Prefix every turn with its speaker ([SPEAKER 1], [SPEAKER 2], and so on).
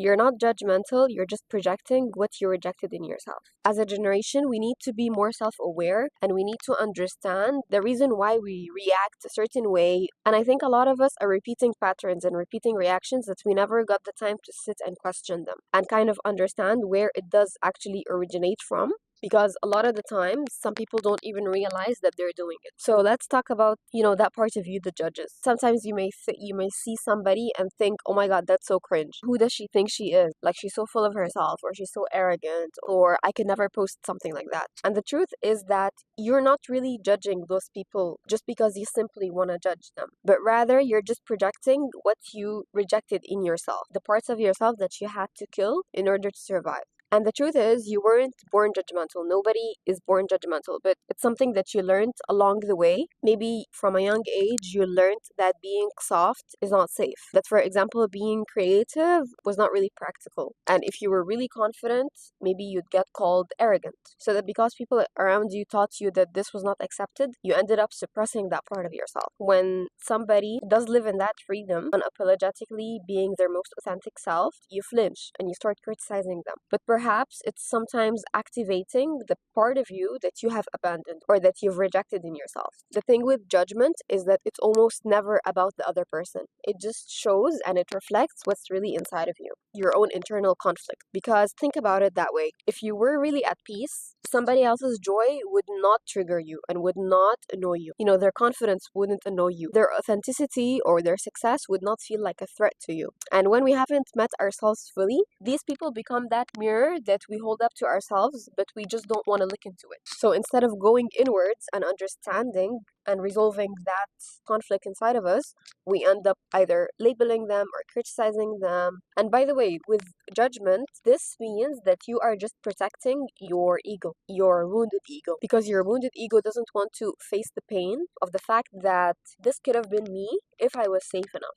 [SPEAKER 1] You're not judgmental, you're just projecting what you rejected in yourself. As a generation, we need to be more self aware and we need to understand the reason why we react a certain way. And I think a lot of us are repeating patterns and repeating reactions that we never got the time to sit and question them and kind of understand where it does actually originate from, because a lot of the time some people don't even realize that they're doing it. So let's talk about, that part of you, the judges. Sometimes you may see somebody and think, oh my god, that's so cringe, who does she think she is, like she's so full of herself, or she's so arrogant, or I could never post something like that. And the truth is that you're not really judging those people just because you simply want to judge them, but rather you're just projecting what you rejected in yourself, the parts of yourself that you had to kill in order to survive. And the truth is, you weren't born judgmental. Nobody is born judgmental, but it's something that you learned along the way. Maybe from a young age, you learned that being soft is not safe. That, for example, being creative was not really practical. And if you were really confident, maybe you'd get called arrogant. So that because people around you taught you that this was not accepted, you ended up suppressing that part of yourself. When somebody does live in that freedom, unapologetically being their most authentic self, you flinch and you start criticizing them. But perhaps it's sometimes activating the part of you that you have abandoned or that you've rejected in yourself. The thing with judgment is that it's almost never about the other person. It just shows and it reflects what's really inside of you, your own internal conflict. Because think about it that way. If you were really at peace, somebody else's joy would not trigger you and would not annoy you. Their confidence wouldn't annoy you. Their authenticity or their success would not feel like a threat to you. And when we haven't met ourselves fully, these people become that mirror that we hold up to ourselves, but we just don't want to look into it. So instead of going inwards and understanding and resolving that conflict inside of us, we end up either labeling them or criticizing them. And by the way, with judgment, this means that you are just protecting your ego, your wounded ego, because your wounded ego doesn't want to face the pain of the fact that this could have been me if I was safe enough.